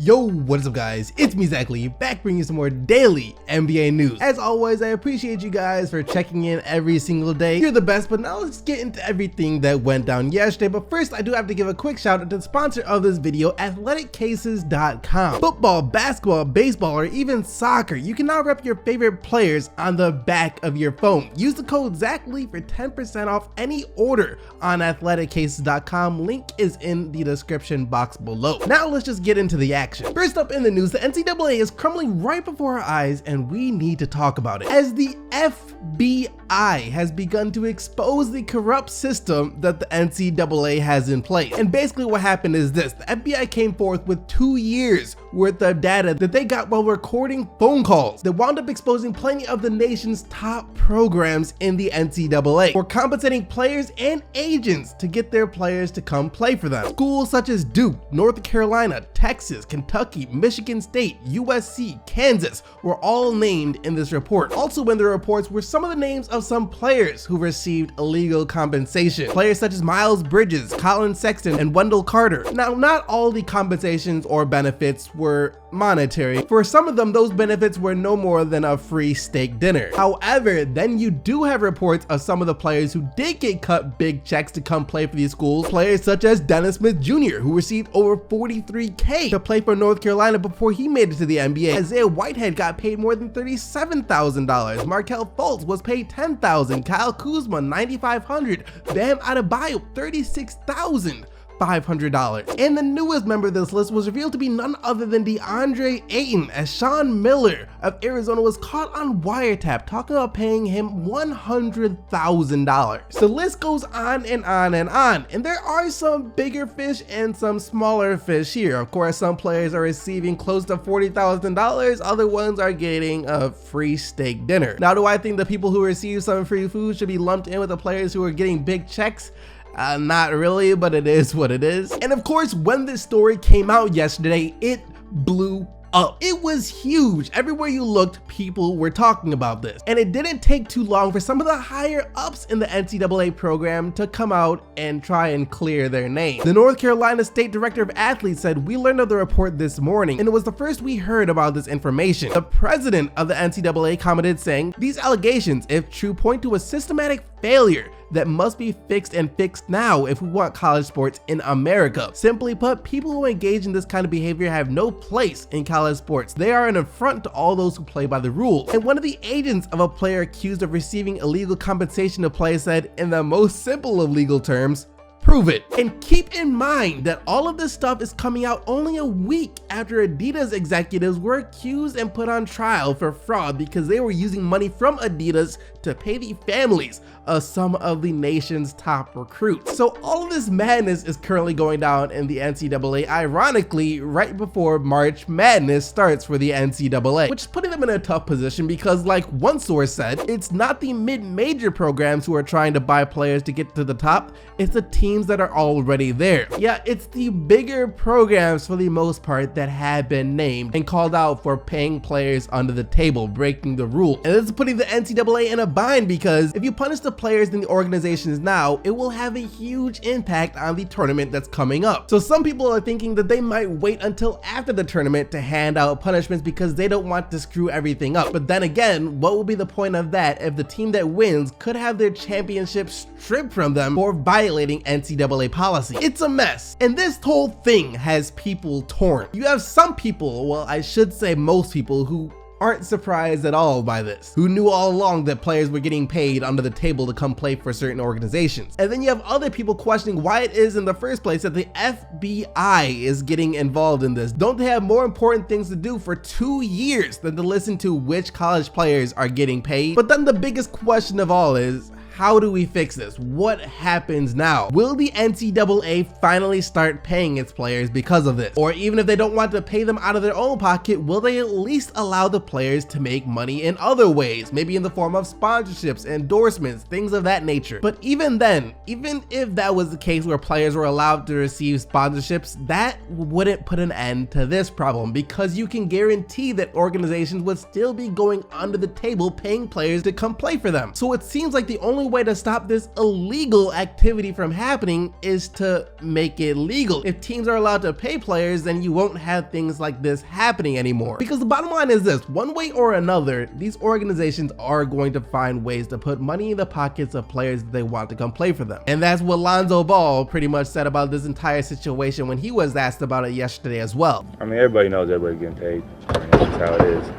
Yo, what is up guys? It's me Zachary, back bringing you some more daily NBA news. As always, I appreciate you guys for checking in every single day. You're the best, but now let's get into everything that went down yesterday. But first, I do have to give a quick shout out to the sponsor of this video, athleticcases.com. Football, basketball, baseball, or even soccer, you can now rep your favorite players on the back of your phone. Use the code ZACHLEE for 10% off any order on athleticcases.com. Link is in the description box below. Now let's just get into the action. First up in the news, the NCAA is crumbling right before our eyes and we need to talk about it, as the FBI has begun to expose the corrupt system that the NCAA has in place. And basically what happened is this: the FBI came forth with 2 years worth of data that they got while recording phone calls that wound up exposing plenty of the nation's top programs in the NCAA for compensating players and agents to get their players to come play for them. Schools such as Duke, North Carolina, Texas, Kentucky, Michigan State, USC, Kansas were all named in this report. Also in the reports were some of the names of some players who received illegal compensation. Players such as Miles Bridges, Collin Sexton, and Wendell Carter. Now, not all the compensations or benefits were monetary. For some of them, those benefits were no more than a free steak dinner. However, then you do have reports of some of the players who did get cut big checks to come play for these schools. Players such as Dennis Smith Jr., who received over $43K to play for North Carolina before he made it to the NBA. Isaiah Whitehead got paid more than $37,000. Markelle Fultz was paid $10,000. Kyle Kuzma $9,500. Bam Adebayo $36,500. And the newest member of this list was revealed to be none other than DeAndre Ayton, as Sean Miller of Arizona was caught on wiretap talking about paying him $100,000. The list goes on and on and on, and there are some bigger fish and some smaller fish here. Of course, some players are receiving close to $40,000, other ones are getting a free steak dinner. Now, do I think the people who receive some free food should be lumped in with the players who are getting big checks? Not really, but it is what it is. And of course, when this story came out yesterday, it blew up. It was huge. Everywhere you looked, people were talking about this. And it didn't take too long for some of the higher ups in the NCAA program to come out and try and clear their name. The North Carolina State Director of Athletes said, "We learned of the report this morning, and it was the first we heard about this information." The president of the NCAA commented saying, "These allegations, if true, point to a systematic failure that must be fixed and fixed now if we want college sports in America. Simply put, people who engage in this kind of behavior have no place in college sports. They are an affront to all those who play by the rules." And one of the agents of a player accused of receiving illegal compensation to play said, in the most simple of legal terms, "Prove it." And keep in mind that all of this stuff is coming out only a week after Adidas executives were accused and put on trial for fraud because they were using money from Adidas to pay the families of some of the nation's top recruits. So all of this madness is currently going down in the NCAA, ironically right before March Madness starts for the NCAA, which is putting them in a tough position because, like one source said, it's not the mid-major programs who are trying to buy players to get to the top, it's the teams that are already there. Yeah, it's the bigger programs for the most part that have been named and called out for paying players under the table, breaking the rule. And this is putting the NCAA in a bind because if you punish the players in the organizations now, it will have a huge impact on the tournament that's coming up. So some people are thinking that they might wait until after the tournament to hand out punishments because they don't want to screw everything up. But then again, what will be the point of that if the team that wins could have their championship stripped from them for violating NCAA policy? It's a mess, and this whole thing has people torn. You have some people, well, I should say most people, who aren't surprised at all by this, who knew all along that players were getting paid under the table to come play for certain organizations. And then you have other people questioning why it is in the first place that the FBI is getting involved in this. Don't they have more important things to do for 2 years than to listen to which college players are getting paid? But then the biggest question of all is, how do we fix this? What happens now? Will the NCAA finally start paying its players because of this? Or even if they don't want to pay them out of their own pocket, will they at least allow the players to make money in other ways? Maybe in the form of sponsorships, endorsements, things of that nature. But even then, even if that was the case where players were allowed to receive sponsorships, that wouldn't put an end to this problem because you can guarantee that organizations would still be going under the table paying players to come play for them. So it seems like the only only way to stop this illegal activity from happening is to make it legal. If teams are allowed to pay players, then you won't have things like this happening anymore. Because the bottom line is this: one way or another, these organizations are going to find ways to put money in the pockets of players that they want to come play for them. And that's what Lonzo Ball pretty much said about this entire situation when he was asked about it yesterday as well. I mean, everybody knows everybody's getting paid. I mean, that's just how it is.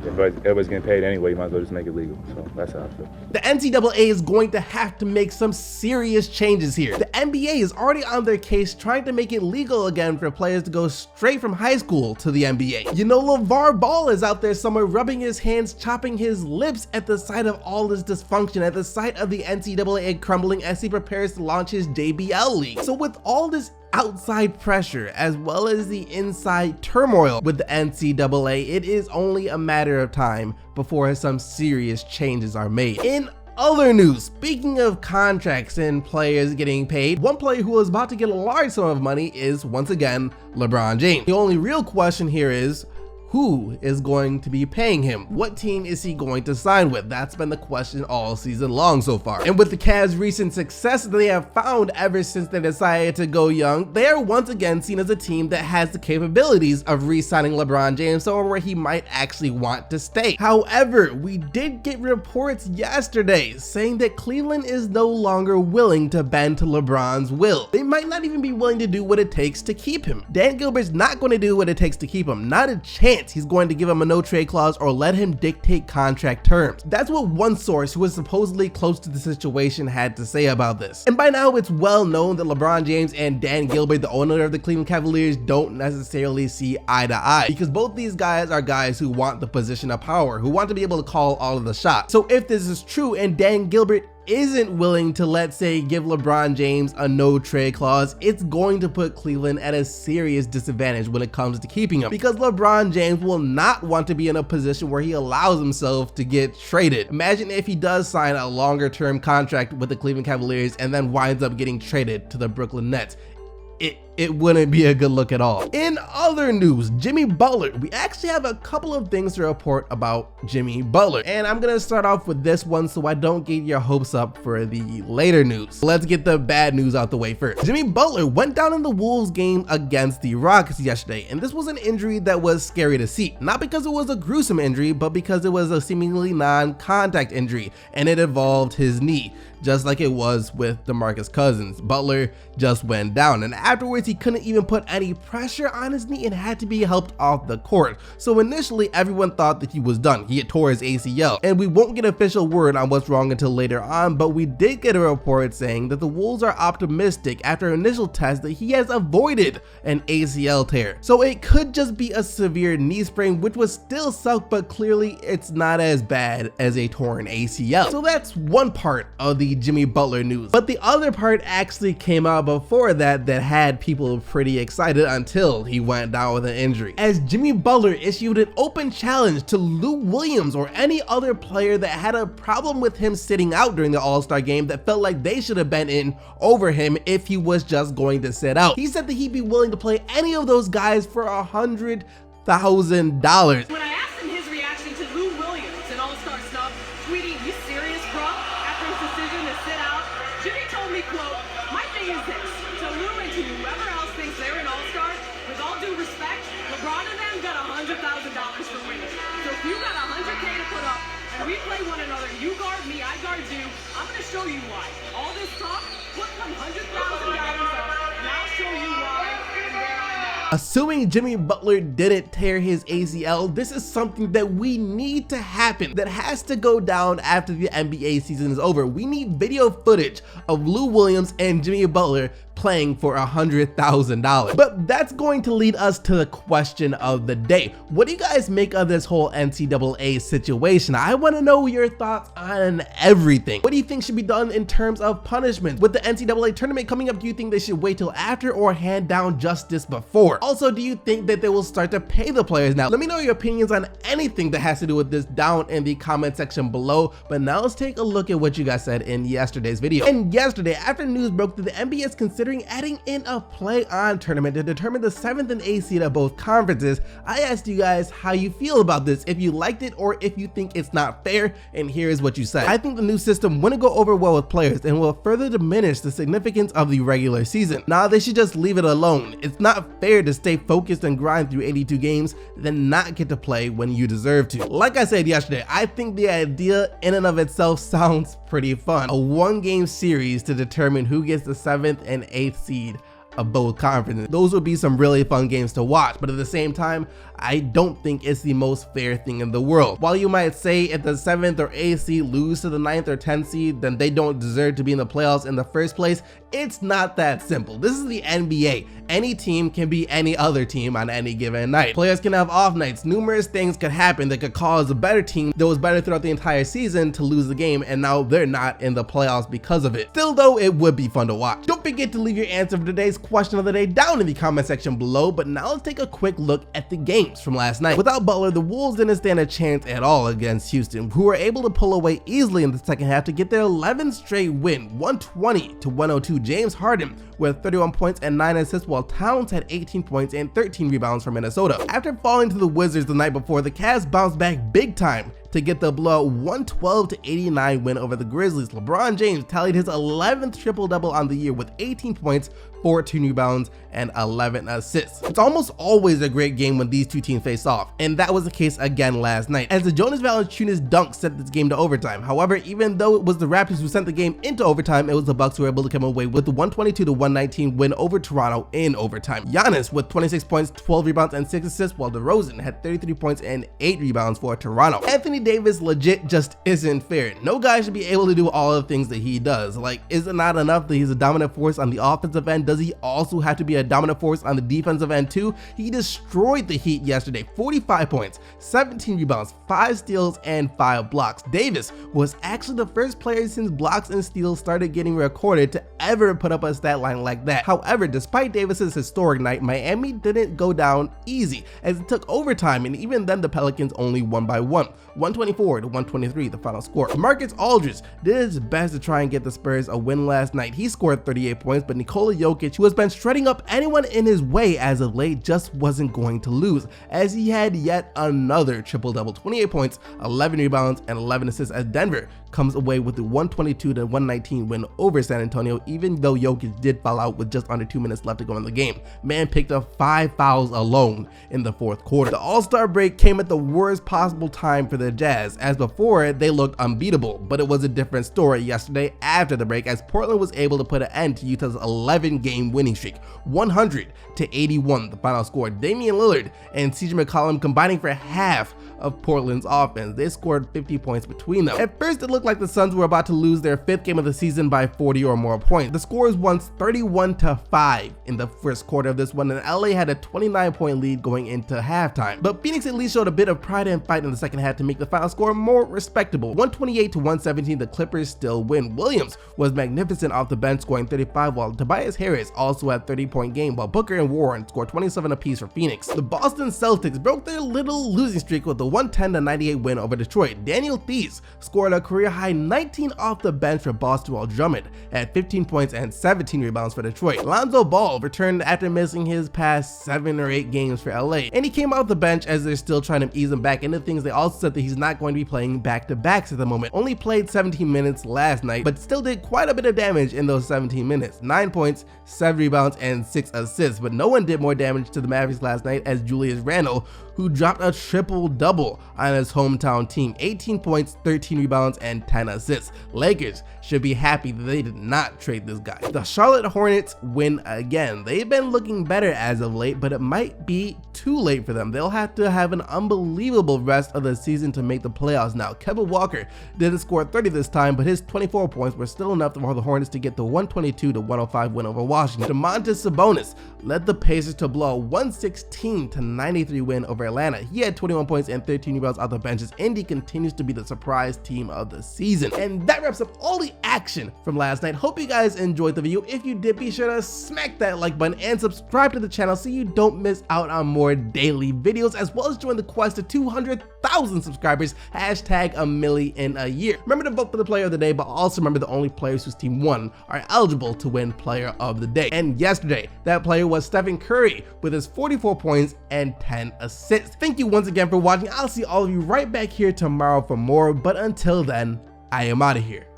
Everybody's getting paid anyway. You might as well just make it legal. So that's how I feel. The NCAA is going to have to make some serious changes here. The NBA is already on their case trying to make it legal again for players to go straight from high school to the NBA. You know, LeVar Ball is out there somewhere rubbing his hands, chopping his lips at the sight of all this dysfunction, at the sight of the NCAA crumbling as he prepares to launch his JBL league. So with all this outside pressure as well as the inside turmoil with the NCAA, it is only a matter of time before some serious changes are made. In other news, speaking of contracts and players getting paid, one player who is about to get a large sum of money is once again LeBron James. The only real question here is, who is going to be paying him? What team is he going to sign with? That's been the question all season long so far. And with the Cavs' recent success that they have found ever since they decided to go young, they are once again seen as a team that has the capabilities of re-signing LeBron James somewhere where he might actually want to stay. However, we did get reports yesterday saying that Cleveland is no longer willing to bend to LeBron's will. They might not even be willing to do what it takes to keep him. Dan Gilbert's not going to do what it takes to keep him. Not a chance. He's going to give him a no trade clause or let him dictate contract terms. That's what one source who was supposedly close to the situation had to say about this. And by now it's well known that LeBron James and Dan Gilbert, the owner of the Cleveland Cavaliers, don't necessarily see eye to eye, because both these guys are guys who want the position of power, who want to be able to call all of the shots. So if this is true and Dan Gilbert isn't willing to, let's say, give LeBron James a no trade clause, it's going to put Cleveland at a serious disadvantage when it comes to keeping him, because LeBron James will not want to be in a position where he allows himself to get traded. Imagine if he does sign a longer term contract with the Cleveland Cavaliers and then winds up getting traded to the Brooklyn Nets. It wouldn't be a good look at all. In other news, Jimmy Butler. We actually have a couple of things to report about Jimmy Butler, and I'm gonna start off with this one so I don't get your hopes up for the later news. Let's get the bad news out the way first. Jimmy Butler went down in the Wolves game against the Rockets yesterday, and this was an injury that was scary to see. Not because it was a gruesome injury, but because it was a seemingly non-contact injury, and it involved his knee, just like it was with DeMarcus Cousins. Butler just went down, and afterwards he couldn't even put any pressure on his knee and had to be helped off the court. So initially everyone thought that he was done. He had tore his ACL, and we won't get official word on what's wrong until later on, but we did get a report saying that the Wolves are optimistic after initial tests that he has avoided an ACL tear. So it could just be a severe knee sprain, which would still suck, but clearly it's not as bad as a torn ACL. So that's one part of the Jimmy Butler news. But the other part actually came out before that had people pretty excited until he went down with an injury, as Jimmy Butler issued an open challenge to Lou Williams or any other player that had a problem with him sitting out during the All-Star game that felt like they should have been in over him if he was just going to sit out. He said that he'd be willing to play any of those guys for $100,000. When I asked him his reaction to Lou Williams and All-Star stuff, tweeting, "You serious, bro?" after his decision to sit out, Jimmy told me, quote, "My thing is this, to Lou and to whoever else thinks they're an All-Star, with all due respect, LeBron and them got $100,000 for winning. So if you got $100K to put up and we play one another, you guard me, I guard you, I'm gonna show you why. All this talk, put $100,000 up, and I'll show you why." And there I'm at. Assuming Jimmy Butler didn't tear his ACL, this is something that we need to happen, that has to go down after the NBA season is over. We need video footage of Lou Williams and Jimmy Butler playing for $100,000. But that's going to lead us to the question of the day. What do you guys make of this whole NCAA situation? I want to know your thoughts on everything. What do you think should be done in terms of punishment? With the NCAA tournament coming up, do you think they should wait till after or hand down justice before? Also, do you think that they will start to pay the players now? Let me know your opinions on anything that has to do with this down in the comment section below. But now let's take a look at what you guys said in yesterday's video. And yesterday, after news broke that the NBA is considering considering adding in a play-on tournament to determine the 7th and 8th seed of both conferences. I asked you guys how you feel about this, if you liked it or if you think it's not fair, and here is what you said. I think the new system wouldn't go over well with players and will further diminish the significance of the regular season. Now they should just leave it alone. It's not fair to stay focused and grind through 82 games, then not get to play when you deserve to. Like I said yesterday, I think the idea in and of itself sounds pretty fun. A 1-game series to determine who gets the 7th and 8th seed of both conferences. Those would be some really fun games to watch, but at the same time, I don't think it's the most fair thing in the world. While you might say if the 7th or 8th seed lose to the 9th or 10th seed, then they don't deserve to be in the playoffs in the first place, it's not that simple. This is the NBA. Any team can be any other team on any given night. Players can have off nights. Numerous things could happen that could cause a better team that was better throughout the entire season to lose the game, and now they're not in the playoffs because of it. Still though, it would be fun to watch. Don't forget to leave your answer for today's question of the day down in the comment section below, but now let's take a quick look at the games from last night. Without Butler, the Wolves didn't stand a chance at all against Houston, who were able to pull away easily in the second half to get their 11th straight win, 120-102. James Harden with 31 points and 9 assists, while Towns had 18 points and 13 rebounds for Minnesota. After falling to the Wizards the night before, the Cavs bounced back big time to get the blowout 112-89 win over the Grizzlies. LeBron James tallied his 11th triple-double on the year with 18 points, 14 rebounds, and 11 assists. It's almost always a great game when these two teams face off, and that was the case again last night, as the Jonas Valanciunas dunk sent this game to overtime. However, even though it was the Raptors who sent the game into overtime, it was the Bucks who were able to come away with the 122-119 win over Toronto in overtime. Giannis with 26 points, 12 rebounds, and 6 assists, while DeRozan had 33 points and 8 rebounds for Toronto. Anthony Davis legit just isn't fair. No guy should be able to do all the things that he does. Like, is it not enough that he's a dominant force on the offensive end? Does he also have to be a dominant force on the defensive end too? He destroyed the Heat yesterday. 45 points, 17 rebounds, 5 steals, and 5 blocks. Davis was actually the first player since blocks and steals started getting recorded to ever put up a stat line like that. However, despite Davis's historic night, Miami didn't go down easy, as it took overtime, and even then the Pelicans only won by 124-123 the final score. Marcus Aldridge did his best to try and get the Spurs a win last night. He scored 38 points, but Nikola Jokic, who has been shredding up anyone in his way as of late, just wasn't going to lose, as he had yet another triple-double, 28 points, 11 rebounds, and 11 assists, as Denver comes away with the 122-119 win over San Antonio, even though Jokic did foul out with just under 2 minutes left to go in the game. Man picked up 5 fouls alone in the fourth quarter. The All-Star break came at the worst possible time for the Jazz, as before they looked unbeatable, but it was a different story yesterday after the break, as Portland was able to put an end to Utah's 11-game winning streak, 100-81 the final score. Damian Lillard and CJ McCollum combining for half of Portland's offense. They scored 50 points between them. At first, it looked like the Suns were about to lose their 5th game of the season by 40 or more points. The score was once 31-5 in the first quarter of this one, and LA had a 29-point lead going into halftime. But Phoenix at least showed a bit of pride and fight in the second half to make the final score more respectable. 128-117, the Clippers still win. Williams was magnificent off the bench, scoring 35, while Tobias Harris also had a 30-point game, while Booker and Warren scored 27 apiece for Phoenix. The Boston Celtics broke their little losing streak with the 110-98 win over Detroit. Daniel Theis scored a career-high 19 off the bench for Boston, while Drummond had 15 points and 17 rebounds for Detroit. Lonzo Ball returned after missing his past 7 or 8 games for LA, and he came off the bench as they're still trying to ease him back into things. They also said that he's not going to be playing back-to-backs at the moment. Only played 17 minutes last night, but still did quite a bit of damage in those 17 minutes. 9 points, 7 rebounds, and 6 assists, but no one did more damage to the Mavericks last night as Julius Randle, who dropped a triple-double on his hometown team, 18 points, 13 rebounds, and 10 assists. Lakers should be happy that they did not trade this guy. The Charlotte Hornets win again. They've been looking better as of late, but it might be too late for them. They'll have to have an unbelievable rest of the season to make the playoffs now. Kevin Walker didn't score 30 this time, but his 24 points were still enough for the Hornets to get the 122-105 win over Washington. Domantas Sabonis led the Pacers to blow a 116-93 win over Atlanta. He had 21 points and 13 rebounds off the benches. Indy continues to be the surprise team of the season. And that wraps up all the action from last night. Hope you guys enjoyed the video. If you did, be sure to smack that like button and subscribe to the channel so you don't miss out on more daily videos, as well as join the quest to 200,000 subscribers, hashtag a million in a year. Remember to vote for the player of the day, but also remember the only players whose team won are eligible to win player of the day. And yesterday, that player was Stephen Curry with his 44 points and 10 assists. Thank you once again for watching. I'll see all of you right back here tomorrow for more, but until then, I am out of here.